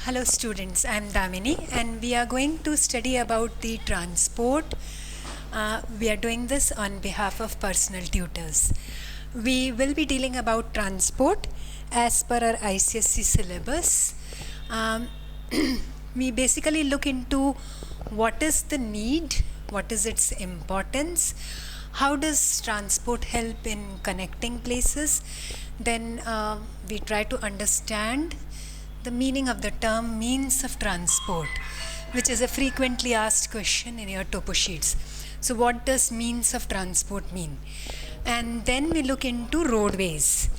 Hello students, I am Damini and we are going to study about the transport. We are doing this on behalf of personal tutors. We will be dealing about transport as per our ICSE syllabus. We basically look into what is the need, what is its importance, how does transport help in connecting places. Then we try to understand the meaning of the term means of transport, which is a frequently asked question in your topo sheets. So what does means of transport mean? And then we look into roadways.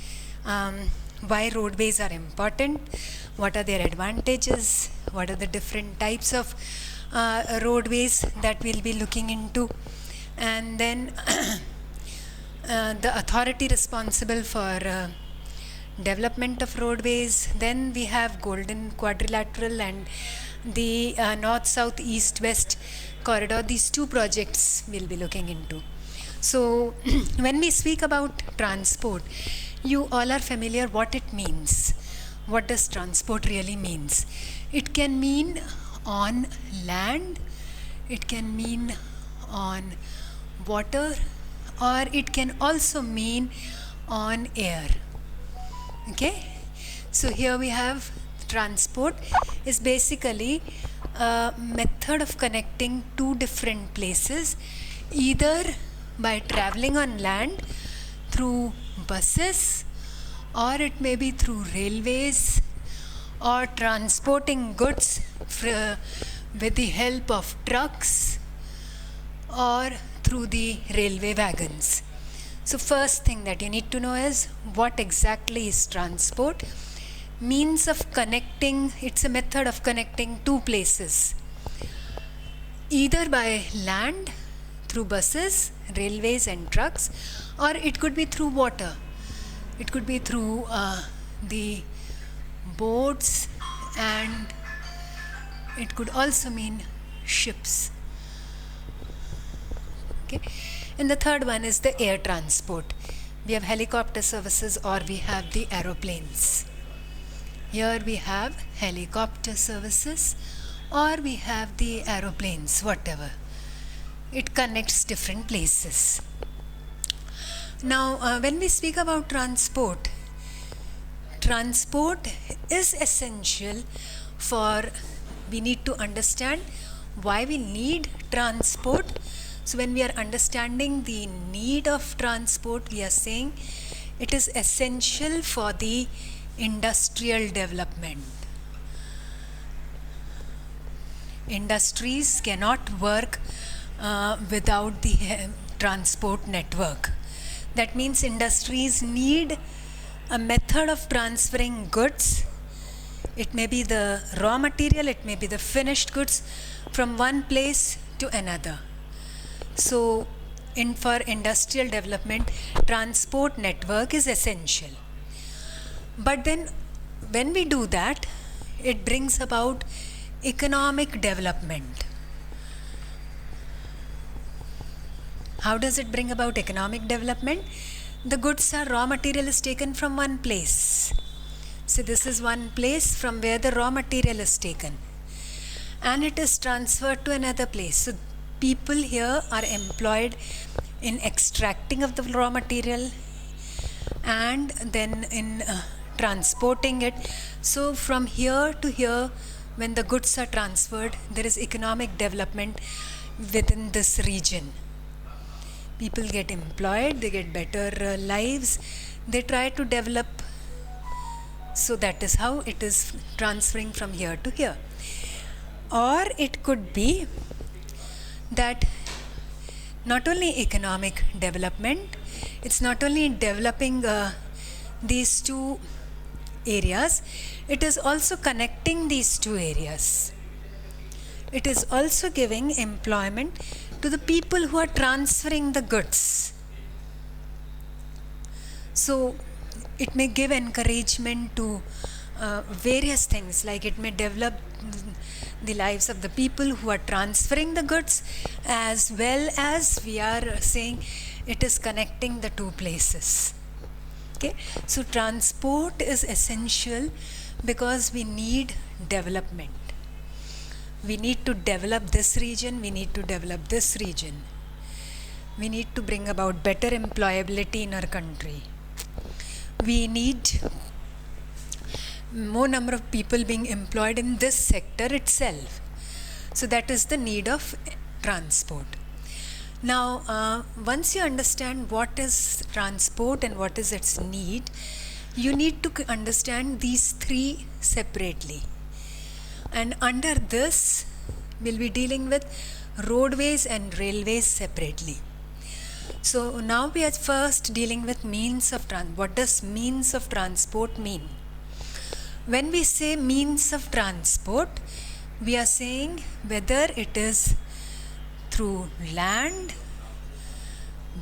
Why roadways are important, what are their advantages, what are the different types of roadways that we'll be looking into, and then the authority responsible for development of roadways. Then we have Golden Quadrilateral and the North, South, East, West corridor. These two projects we'll be looking into. So when we speak about transport, you all are familiar what it means. What does transport really means? It can mean on land, it can mean on water, or it can also mean on air. Okay, so here we have transport is basically a method of connecting two different places, either by traveling on land through buses, or it may be through railways, or transporting goods with the help of trucks, or through the railway wagons. So first thing that you need to know is what exactly is transport. Means of connecting, it's a method of connecting two places, either by land through buses, railways and trucks, or it could be through water. It could be through the boats, and it could also mean ships. Okay. And the third one is the air transport. We have helicopter services, or we have the aeroplanes. Here we have helicopter services, or we have the aeroplanes, whatever. It connects different places. Now, when we speak about transport, transport is essential for, we need to understand why we need transport. So when we are understanding the need of transport, we are saying it is essential for the industrial development. Industries cannot work without the transport network. That means industries need a method of transferring goods. It may be the raw material, it may be the finished goods from one place to another. So for industrial development, transport network is essential. But then when we do that, it brings about economic development. How does it bring about economic development? The goods or raw material is taken from one place. So this is one place from where the raw material is taken, and it is transferred to another place. So people here are employed in extracting of the raw material and then in transporting it. So from here to here, when the goods are transferred, there is economic development within this region. People get employed, they get better lives, they try to develop. So that is how it is transferring from here to here. Or it could be that not only economic development, it's not only developing these two areas, it is also connecting these two areas. It is also giving employment to the people who are transferring the goods. So it may give encouragement to various things, like it may develop the lives of the people who are transferring the goods, as well as we are saying it is connecting the two places. Okay, so transport is essential Because we need development. We need to develop this region, we need to develop this region. We need to bring about better employability in our country. We need more number of people being employed in this sector itself. So that is the need of transport. Now, once you understand what is transport and what is its need, you need to understand these three separately. And under this, we'll be dealing with roadways and railways separately. So now we are first dealing with means of transport. What does means of transport mean? When we say means of transport, we are saying whether it is through land,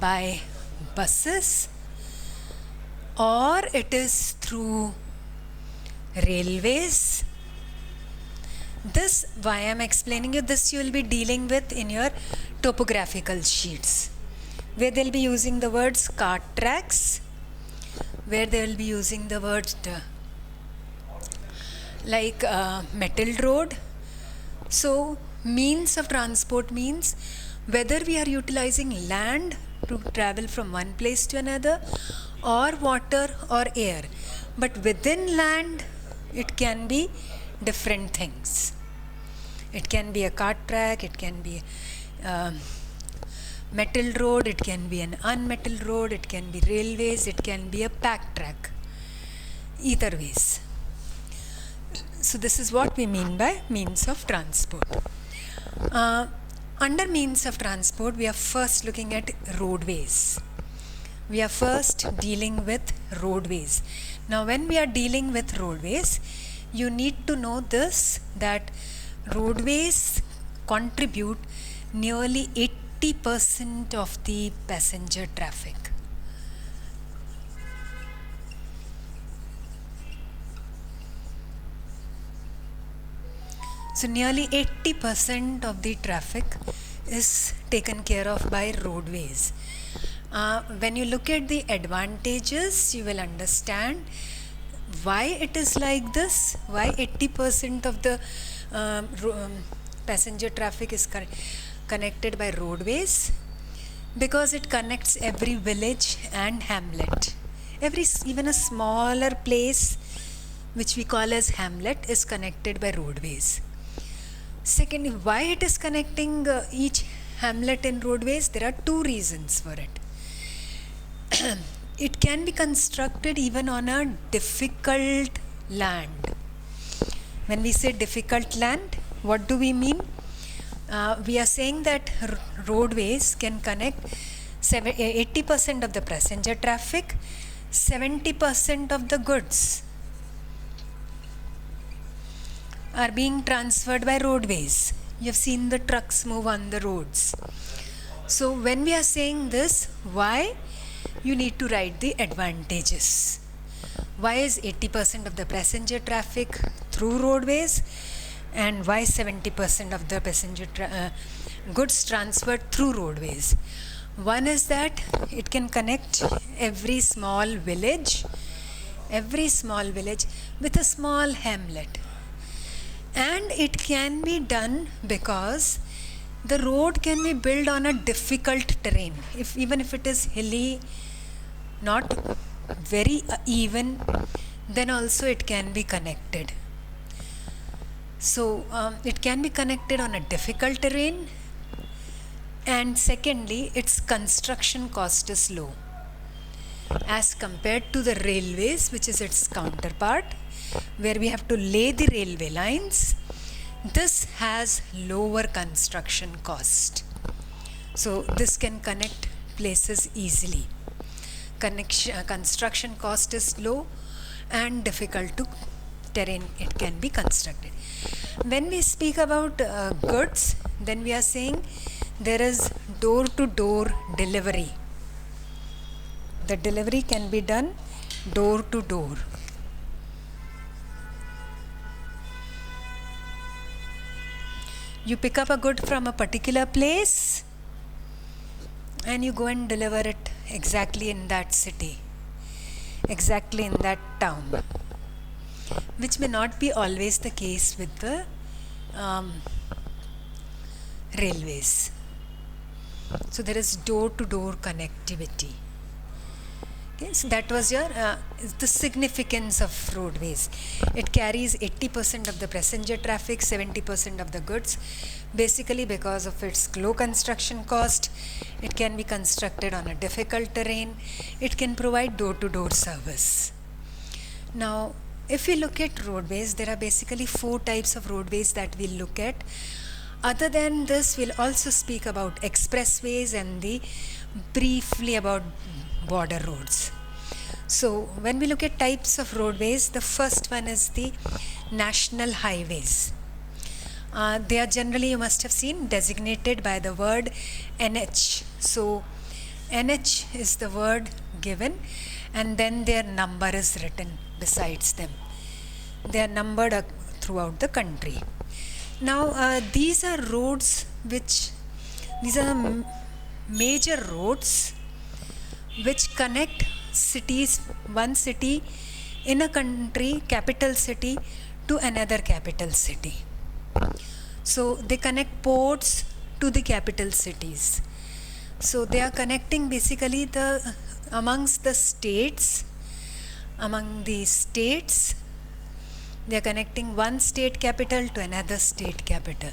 by buses, or it is through railways. This, why I am explaining you, this you will be dealing with in your topographical sheets, where they will be using the words cart tracks, where they will be using the words like metal road. So means of transport means whether we are utilizing land to travel from one place to another, or water or air. But within land, it can be different things. It can be a cart track, it can be metal road, it can be an unmetal road, it can be railways, it can be a pack track. Either ways. So this is what we mean by means of transport. Under means of transport, we are first looking at roadways. We are first dealing with roadways. Now when we are dealing with roadways, you need to know this, that roadways contribute nearly 80% of the passenger traffic. So nearly 80% of the traffic is taken care of by roadways. When you look at the advantages, you will understand why it is like this, why 80% of the passenger traffic is connected by roadways. Because it connects every village and hamlet. Even a smaller place which we call as hamlet is connected by roadways. Secondly, why it is connecting each hamlet and roadways? There are two reasons for it. It can be constructed even on a difficult land. When we say difficult land, what do we mean? We are saying that roadways can connect 80% of the passenger traffic, 70% of the goods are being transferred by roadways. You have seen the trucks move on the roads. So when we are saying this, why? You need to write the advantages. Why is 80% of the passenger traffic through roadways, and why 70% of the passenger goods transferred through roadways? One is that it can connect every small village with a small hamlet. And it can be done because the road can be built on a difficult terrain. Even if it is hilly, not very even, then also it can be connected. So it can be connected on a difficult terrain, and secondly, its construction cost is low as compared to the railways, which is its counterpart, where we have to lay the railway lines. This has lower construction cost. So this can connect places easily. Construction cost is low and difficult to terrain it can be constructed. When we speak about goods, then we are saying there is door-to-door delivery. The delivery can be done door to door. You pick up a good from a particular place and you go and deliver it exactly in that city, exactly in that town. which may not be always the case with the um, railways. So there is door-to-door connectivity. Okay, so that was your the significance of roadways. It carries 80% of the passenger traffic, 70% of the goods. Basically, because of its low construction cost, it can be constructed on a difficult terrain. It can provide door-to-door service. Now, if we look at roadways, there are basically 4 types of roadways that we'll look at. Other than this, we'll also speak about expressways and briefly about border roads. So when we look at types of roadways, the first one is the national highways. They are generally, you must have seen, designated by the word NH. So NH is the word given, and then their number is written besides them. They are numbered throughout the country. Now these are roads these are major roads which connect cities, one city in a country, capital city, to another capital city. So they connect ports to the capital cities. So they are connecting basically amongst the states, they are connecting one state capital to another state capital.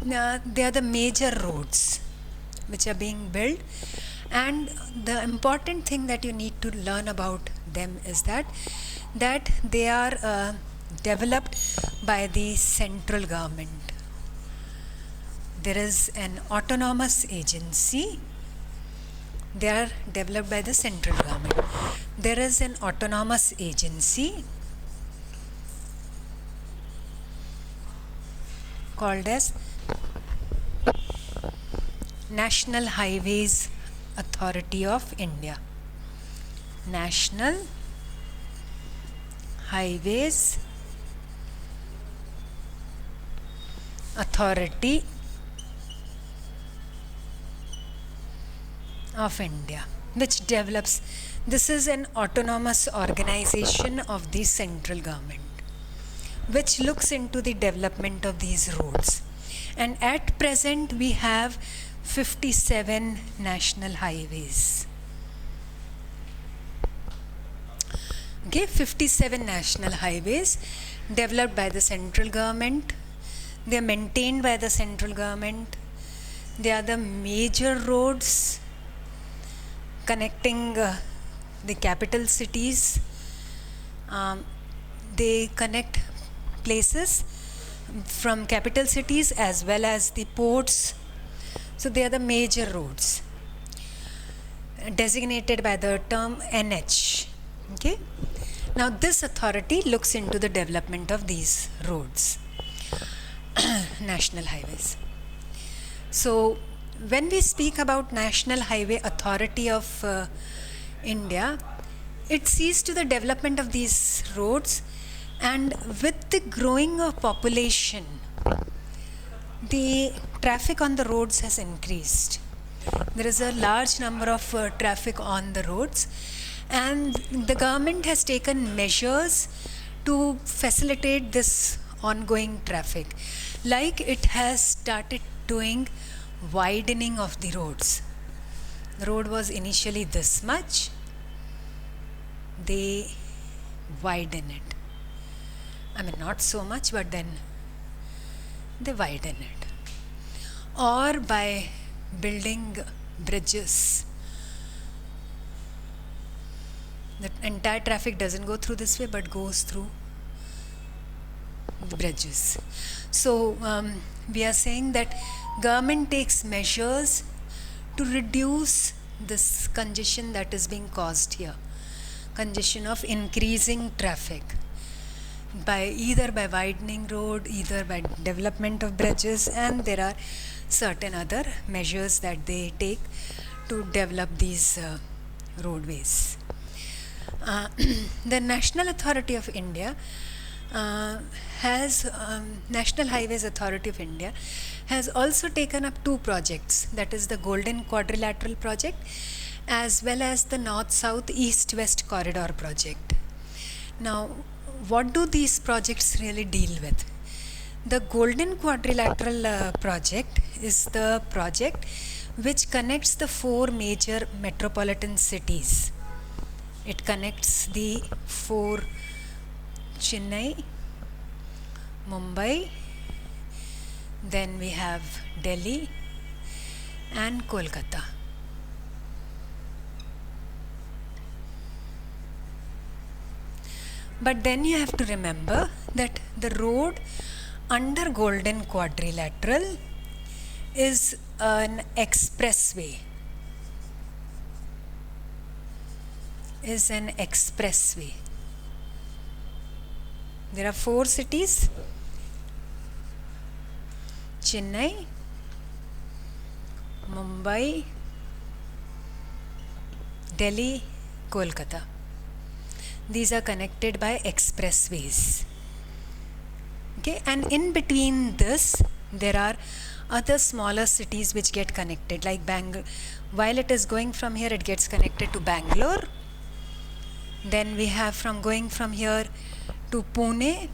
They are the major roads which are being built, and the important thing that you need to learn about them is that they are developed by the central government. There is an autonomous agency. They are developed by the central government. There is an autonomous agency called as National Highways Authority of India. National Highways Authority of India, which develops. This is an autonomous organization of the central government, which looks into the development of these roads. And at present, we have 57 national highways. Okay, 57 national highways developed by the central government. They are maintained by the central government. They are the major roads connecting the capital cities. They connect places from capital cities as well as the ports. So they are the major roads designated by the term NH. Okay. Now this authority looks into the development of these roads, national highways. So when we speak about National Highway Authority of India, it sees to the development of these roads, and with the growing of population, the traffic on the roads has increased. There is a large number of traffic on the roads, and the government has taken measures to facilitate this ongoing traffic. Like it has started doing widening of the roads. The road was initially this much. They widen it. I mean, not so much, but then they widen it. Or by building bridges. The entire traffic doesn't go through this way, but goes through the bridges. So we are saying that government takes measures to reduce this congestion that is being caused here. Congestion of increasing traffic either by widening road, either by development of bridges, and there are certain other measures that they take to develop these roadways. The National Authority of India National Highways Authority of India has also taken up 2 projects, that is the Golden Quadrilateral project as well as the North-South East-West Corridor project. Now, what do these projects really deal with? The Golden Quadrilateral project is the project which connects the four major metropolitan cities. It connects the four: Chennai, Mumbai, then we have Delhi and Kolkata. But then you have to remember that the road under Golden Quadrilateral is an expressway. There are four cities: Chennai, Mumbai, Delhi, Kolkata. These are connected by expressways. Okay, and in between this, there are other smaller cities which get connected, like Bangalore. While it is going from here, it gets connected to Bangalore. Then we have going from here to Pune.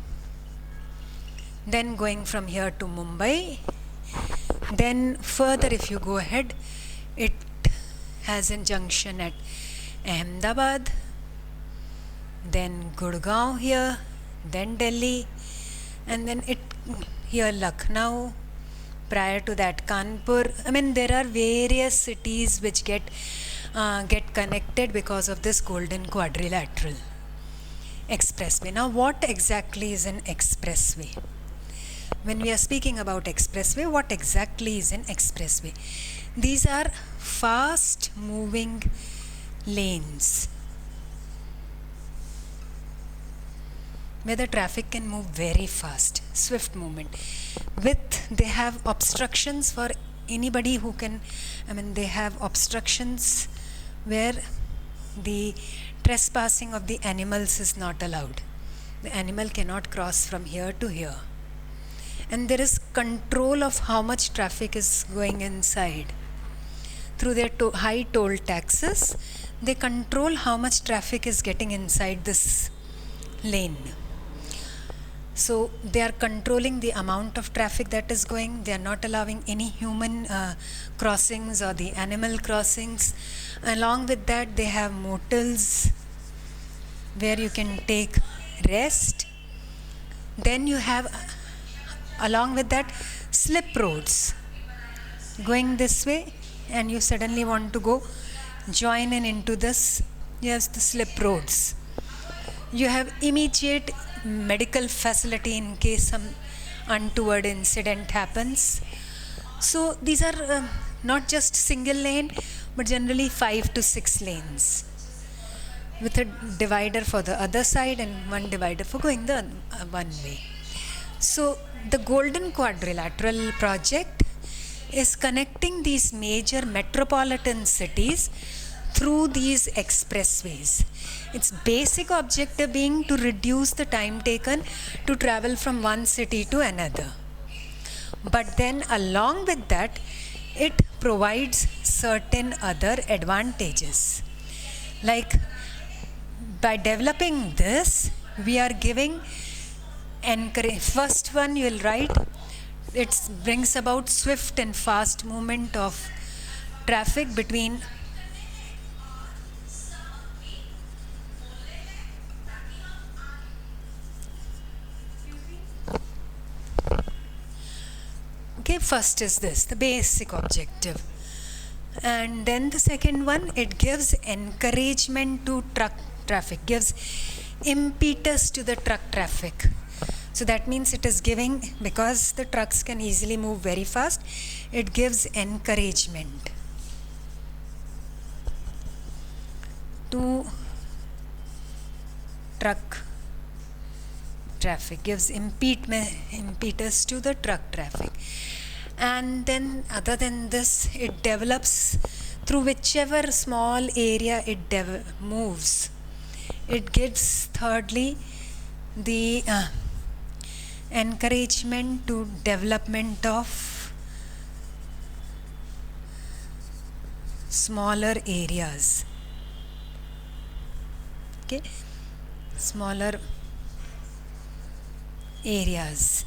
Then going from here to Mumbai. Then further, if you go ahead, it has a junction at Ahmedabad. Then Gurgaon here, then Delhi, and then here Lucknow, prior to that Kanpur. I mean, there are various cities which get connected because of this Golden Quadrilateral expressway. Now, what exactly is an expressway? When we are speaking about expressway, what exactly is an expressway? These are fast moving lanes where the traffic can move very fast, swift movement. They have obstructions for anybody who can, they have obstructions where the trespassing of the animals is not allowed. The animal cannot cross from here to here. And there is control of how much traffic is going inside. Through their high toll taxes, they control how much traffic is getting inside this lane. So they are controlling the amount of traffic that is going. They are not allowing any human crossings or the animal crossings. Along with that, they have motels where you can take rest. Then you have, along with that, slip roads. Going this way and you suddenly want to go join in into this, yes, the slip roads. You have immediate medical facility in case some untoward incident happens. So these are not just single lane, but generally 5 to 6 lanes with a divider for the other side and one divider for going the one way. So the Golden Quadrilateral project is connecting these major metropolitan cities through these expressways. Its basic objective being to reduce the time taken to travel from one city to another. But then along with that, it provides certain other advantages. Like by developing this, we are giving first one you will write, it brings about swift and fast movement of traffic between first is this, the basic objective. And then the second one, it gives encouragement to truck traffic, gives impetus to the truck traffic. So that means it is giving, because the trucks can easily move very fast, it gives encouragement to truck traffic, gives impetus to the truck traffic. And then other than this, it develops through whichever small area it moves. It gives thirdly the encouragement to development of smaller areas. Okay, smaller areas.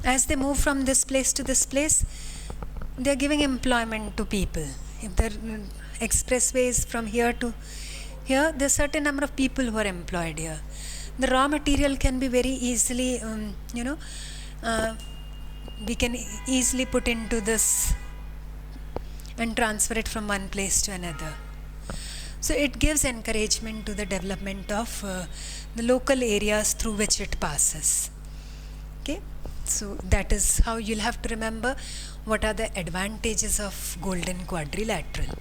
As they move from this place to this place, they are giving employment to people. If the expressway is from here to here, there's a certain number of people who are employed here. The raw material can be very easily, we can easily put into this and transfer it from one place to another. So it gives encouragement to the development of the local areas through which it passes. Okay, so that is how you'll have to remember what are the advantages of Golden Quadrilateral.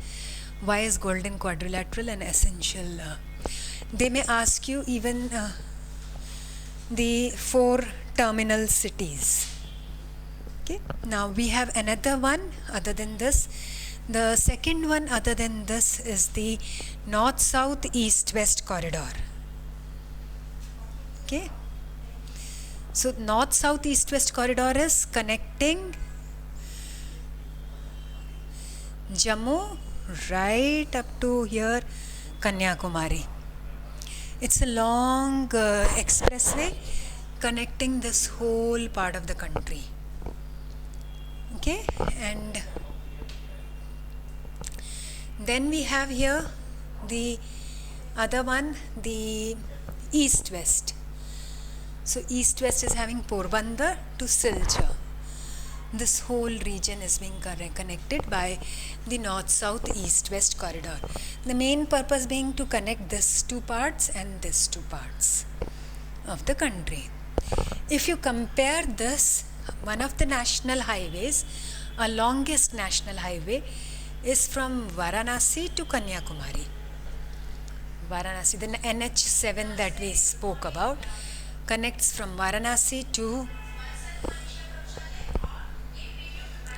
Why is Golden Quadrilateral an essential? They may ask you even the 4 terminal cities. Okay, now we have another one other than this. The second one other than this is the North-South East-West corridor. Okay, so North-South East-West corridor is connecting Jammu right up to here, Kanyakumari. It's a long expressway connecting this whole part of the country. Okay, and then we have here the other one, the East-West. So East-West is having Porbandar to Silchar. This whole region is being connected by the North-South East-West corridor. The main purpose being to connect these 2 parts and these 2 parts of the country. If you compare this, one of the national highways, our longest national highway, is from Varanasi to Kanyakumari. Varanasi, the NH7 that we spoke about, connects from Varanasi to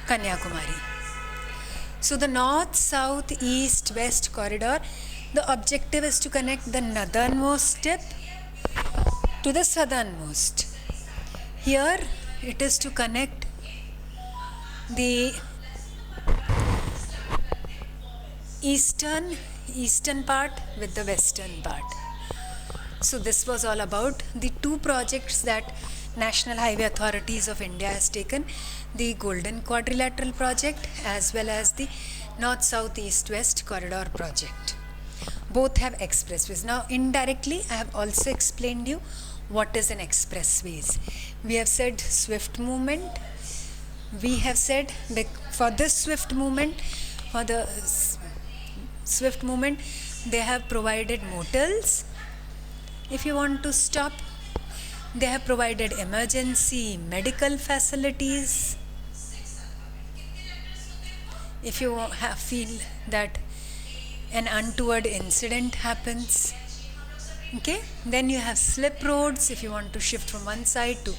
Kanyakumari. So the north, south, east, west corridor, the objective is to connect the northernmost tip to the southernmost. Here it is to connect the eastern part with the western part. So this was all about the 2 projects that National Highway Authorities of India has taken, the Golden Quadrilateral project as well as the North-South East-West corridor project. Both have expressways. Now indirectly I have also explained you what is an expressways. We have said swift movement. We have said for this swift movement, for the swift movement, they have provided motels. If you want to stop, they have provided emergency medical facilities. If you feel that an untoward incident happens, okay, then you have slip roads. If you want to shift from one side to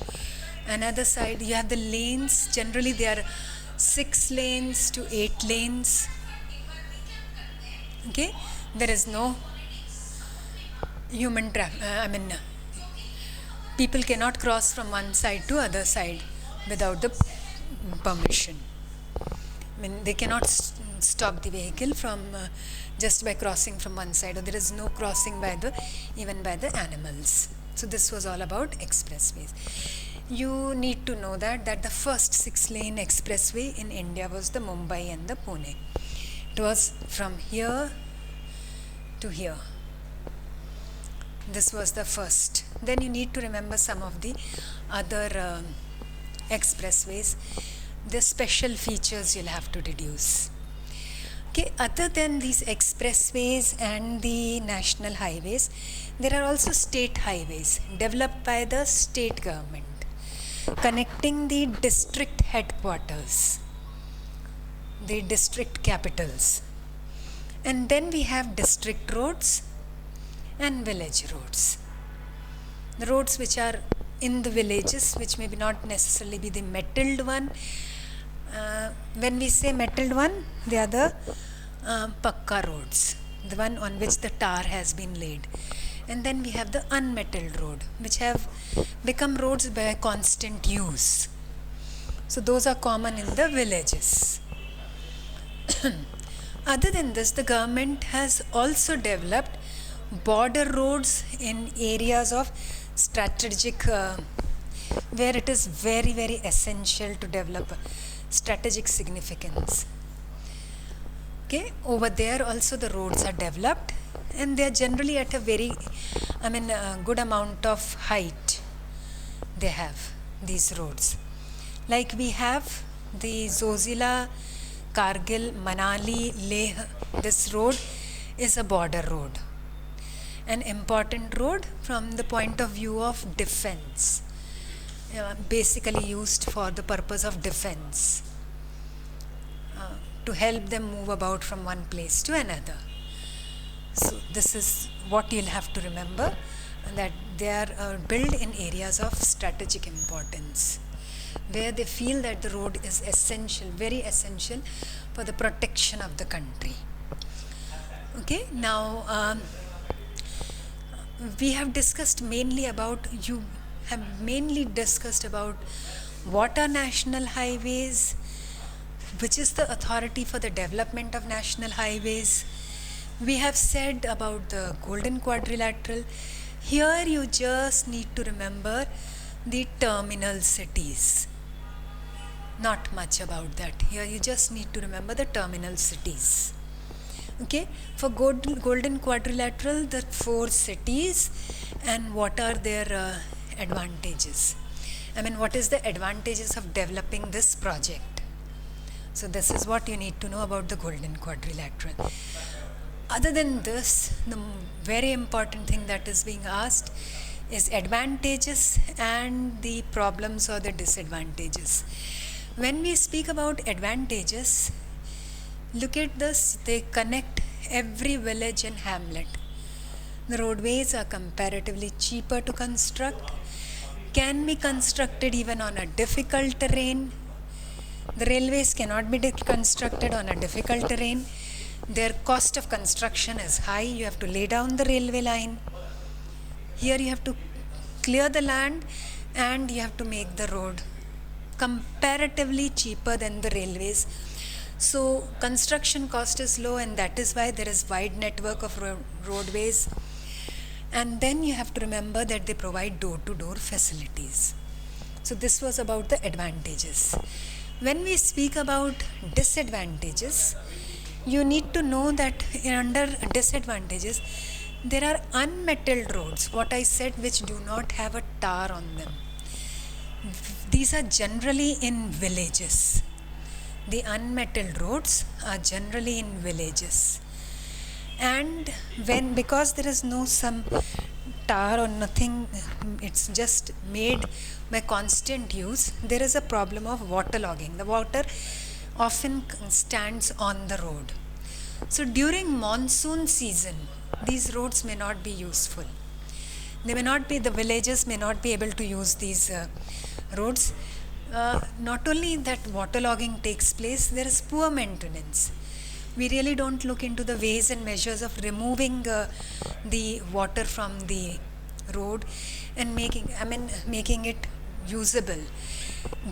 another side, you have the lanes. Generally they are 6 lanes to 8 lanes. Okay, there is no human traffic. People cannot cross from one side to other side without the permission. They cannot stop the vehicle from just by crossing from one side, or there is no crossing by even by the animals. So this was all about expressways. You need to know that the first 6-lane expressway in India was the Mumbai and the Pune. It was from here to here. This was the first. Then you need to remember some of the other expressways, the special features you'll have to deduce. Okay, other than these expressways and the national highways, there are also state highways developed by the state government, connecting the district headquarters, the district capitals. And then we have district roads and village roads. The roads which are in the villages, which may not necessarily be the metalled one. When we say metalled one, they are the pakka roads, the one on which the tar has been laid. And then we have the unmetalled road, which have become roads by constant use. So those are common in the villages. Other than this, the government has also developed border roads in areas of strategic where it is very, very essential to develop strategic significance. Okay, over there also the roads are developed, and they are generally at a very, good amount of height. They have these roads. Like we have the Zojila, Kargil, Manali, Leh. This road is a border road, an important road from the point of view of defense, basically used for the purpose of defense, to help them move about from one place to another. So this is what you'll have to remember, that they are built in areas of strategic importance, where they feel that the road is essential, very essential for the protection of the country. Okay, now we have discussed mainly about, you have mainly discussed about what are national highways, which is the authority for the development of national highways. We have said about the Golden Quadrilateral. Here you just need to remember the terminal cities. Not much about that. Here you just need to remember the terminal cities. Okay, for Golden Quadrilateral, the 4 cities, and what are their advantages. What is the advantages of developing this project? So this is what you need to know about the Golden Quadrilateral. Other than this, the very important thing that is being asked is advantages and the problems or the disadvantages. When we speak about advantages, look at this, they connect every village and hamlet. The roadways are comparatively cheaper to construct, can be constructed even on a difficult terrain. The railways cannot be constructed on a difficult terrain. Their cost of construction is high. You have to lay down the railway line. Here you have to clear the land, and you have to make the road comparatively cheaper than the railways. So construction cost is low, and that is why there is wide network of roadways. And then you have to remember that they provide door-to-door facilities. So this was about the advantages. When we speak about disadvantages, you need to know that under disadvantages, there are unmetalled roads, what I said, which do not have a tar on them. These are generally in villages. The unmetalled roads are generally in villages. And because there is no some tar or nothing, it's just made by constant use, there is a problem of waterlogging. The water often stands on the road. So during monsoon season, these roads may not be useful. The villages may not be able to use these roads. Not only that waterlogging takes place, there is poor maintenance. We really don't look into the ways and measures of removing the water from the road and making it usable.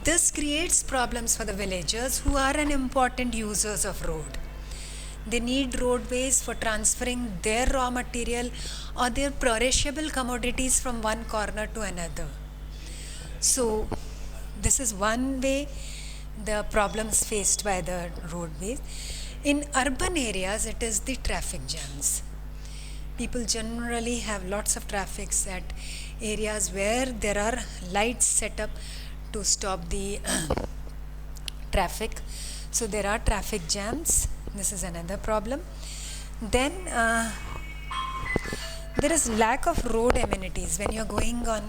This creates problems for the villagers who are an important users of road. They need roadways for transferring their raw material or their perishable commodities from one corner to another. So this is one way the problems faced by the roadways. In urban areas, it is the traffic jams. People generally have lots of traffics at areas where there are lights set up to stop the traffic. So there are traffic jams. This is another problem. Then there is lack of road amenities. When you're going on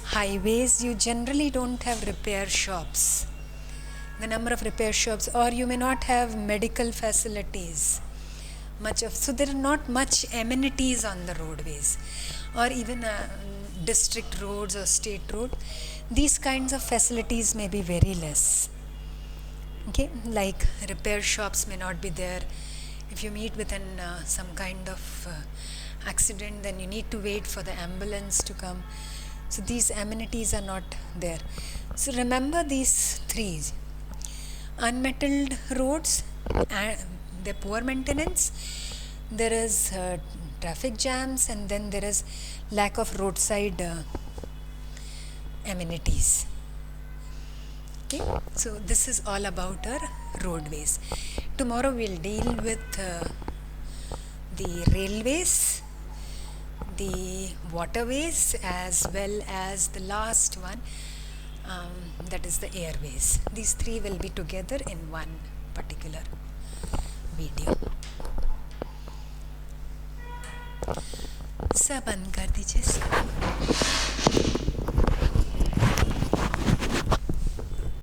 highways, you generally don't have repair shops. The number of repair shops, or you may not have medical facilities. So there are not much amenities on the roadways, or even district roads or state roads. These kinds of facilities may be very less. Okay, like repair shops may not be there. If you meet with some kind of accident, then you need to wait for the ambulance to come. So these amenities are not there. So remember these three: unmetalled roads, the poor maintenance, there is traffic jams, and then there is lack of roadside amenities. Okay, so this is all about our roadways. Tomorrow we'll deal with the railways, the waterways, as well as the last one, that is the airways. These three will be together in one particular video. सब बंद कर दीजिए.